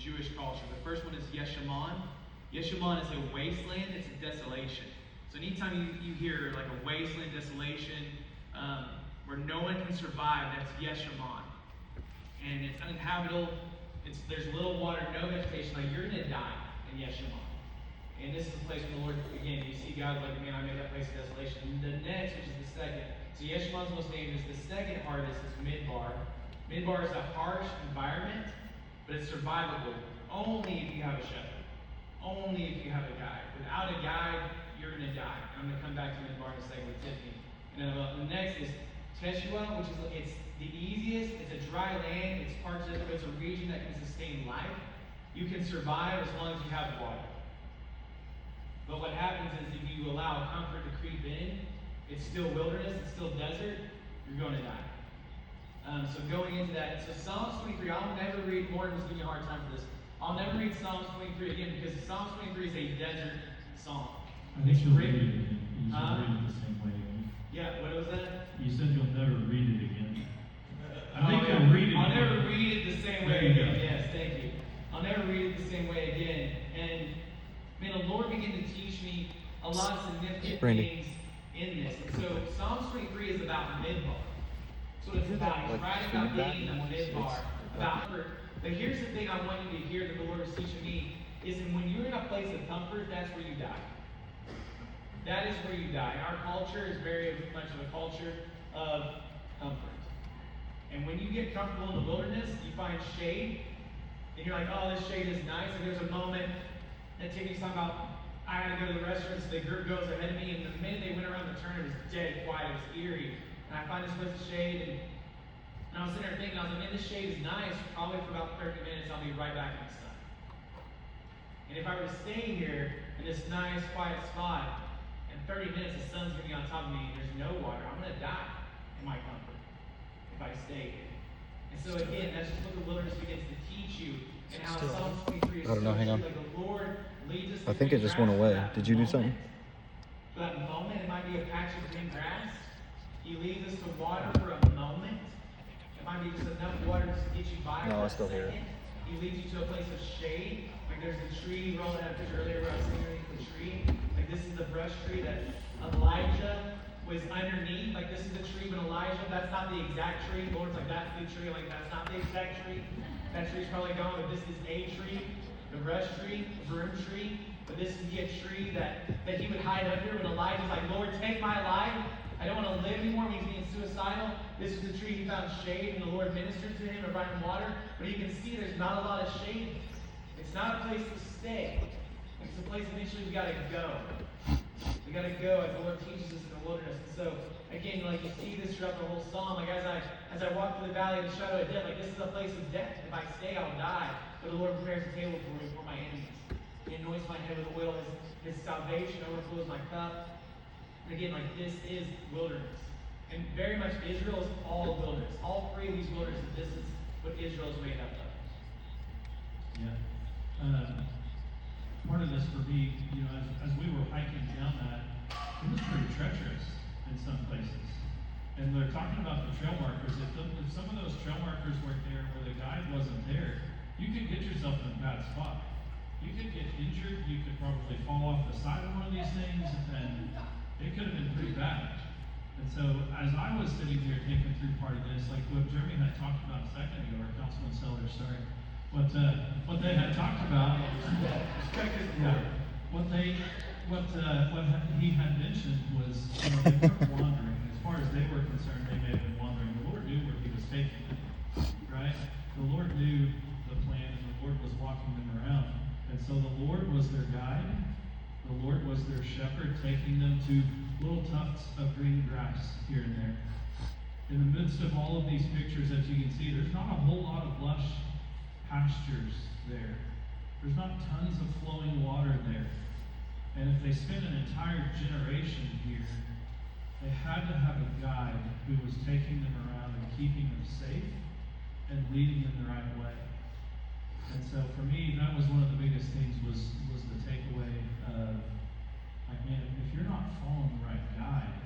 Jewish culture. The first one is Yeshimon. Yeshimon is a wasteland, it's a desolation. So anytime you hear like a wasteland, desolation, where no one can survive, that's Yeshimon. And it's uninhabitable, there's little water, no vegetation, like you're going to die in Yeshimon. And this is the place where the Lord, again, you see God like, man, I made that place a desolation. And the next, which is the second. So Yeshimon's most dangerous. The second hardest is Midbar. Midbar is a harsh environment, but it's survivable only if you have a shepherd. Only if you have a guide. Without a guide, you're going to die. And I'm going to come back to Midbar in a second with Tiffany. And then the next is Teshua, which is it's the easiest. It's a dry land. It's parts of it's a region that can sustain life. You can survive as long as you have water. But what happens is if you allow comfort to creep in, it's still wilderness, it's still desert, you're going to die. So going into that, so Psalms 23, I'll never read, Morgan was giving me a hard time for this. I'll never read Psalms 23 again because Psalms 23 is a desert psalm. I think you'll read it again. You should read it the same way again. Yeah, what was that? You said you'll never read it again. I think you'll read it I'll again. never read it the same way again. Yes, thank you. I'll never read it the same way again. And man, the Lord began to teach me a lot of significant things in this. And so Psalms 23 is about Midbar. So it's about, it's right about being a Midbar. But here's the thing I want you to hear that the Lord is teaching me, is that when you're in a place of comfort, that's where you die. That is where you die. Our culture is very much of a culture of comfort. And when you get comfortable in the wilderness, you find shade, and you're like, oh, this shade is nice. And there's a moment that Tiffany's talking about, I had to go to the restaurant, so the group goes ahead of me, and the minute they went around the turn, it was dead quiet, it was eerie. And I find this place of shade, and I was sitting there thinking, I was like, man, this shade is nice. Probably for about 30 minutes, I'll be right back in the sun. And if I were to stay here in this nice, quiet spot, in 30 minutes, the sun's going to be on top of me, and there's no water. I'm going to die in my comfort if I stay here. And so again, that's just what the wilderness begins to teach you, and how Psalms 23 is I don't know, hang on. like the Lord leads us. I think it just went away. Did you do something? For that moment, it might be a patch of green grass. He leads us to water for a moment. It might be just enough water to get you by No, for I a still hear it. second. He leads you to a place of shade. Like there's a tree, Roland had a picture earlier where I was sitting underneath the tree. Like this is the brush tree that Elijah was underneath. Like this is the tree when Elijah, that's not the exact tree. The Lord's like, that's the tree. Like that's not the exact tree. That tree's probably gone, but this is a tree. The brush tree, the broom tree. But this is a tree that he would hide under when Elijah's like, Lord, take my life. I don't want to live anymore when he's being suicidal. This is the tree he found shade, and the Lord ministered to him and brought him water. But you can see there's not a lot of shade. It's not a place to stay. It's a place eventually we got to go. We got to go as the Lord teaches us in the wilderness. And so, again, like you see this throughout the whole psalm. Like as I walk through the valley of the shadow of death, like this is a place of death. If I stay, I'll die. But the Lord prepares a table for me before my enemies. He anoints my head with oil. His salvation overflows my cup. And again, like this is wilderness. And very much Israel is all wilderness. All three of these wildernesses, this is what Israel is made up of. Yeah. Part of this for me, as we were hiking down that, it was pretty treacherous in some places. And they're talking about the trail markers. If some of those trail markers weren't there, where the guide wasn't there, you could get yourself in a bad spot. You could get injured. You could probably fall off the side of one of these things, and it could have been pretty bad. And so, as I was sitting here taking through part of this, like what Jeremy had talked about a second ago, or Councilman Sellers, sorry, what they had talked about, what he had mentioned was, they weren't wandering. As far as they were concerned, they may have been wandering. The Lord knew where He was taking them, right? The Lord knew the plan, and the Lord was walking them around. And so the Lord was their guide. The Lord was their shepherd, taking them to little tufts of green grass here and there. In the midst of all of these pictures that you can see, there's not a whole lot of lush pastures there. There's not tons of flowing water there. And if they spent an entire generation here, they had to have a guide who was taking them around and keeping them safe and leading them the right way. And so for me, that was one of the biggest things was the takeaway of, like, man, if you're not following the right guide,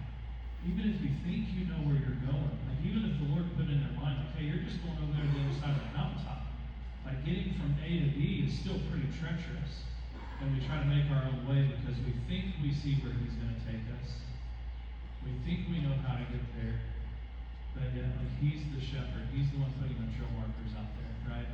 even if you think you know where you're going, like even if the Lord put in their mind, like, hey, you're just going over there to the other side of the mountaintop, like getting from A to B is still pretty treacherous. And we try to make our own way because we think we see where he's going to take us. We think we know how to get there. But yet, like, he's the shepherd. He's the one putting the trail markers out there, right?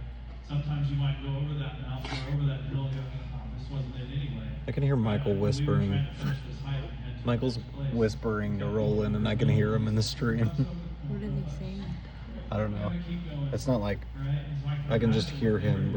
Sometimes you might go over that mountain or over that hill and go, oh, this wasn't it anyway. I can hear Michael Right? When we were whispering. trying to finish this hike and head to Michael's this place. whispering to Roland, and I can hear him in the stream. What are they saying? I don't know. Gotta keep going, It's not like right? It's like I can the just guys hear that were him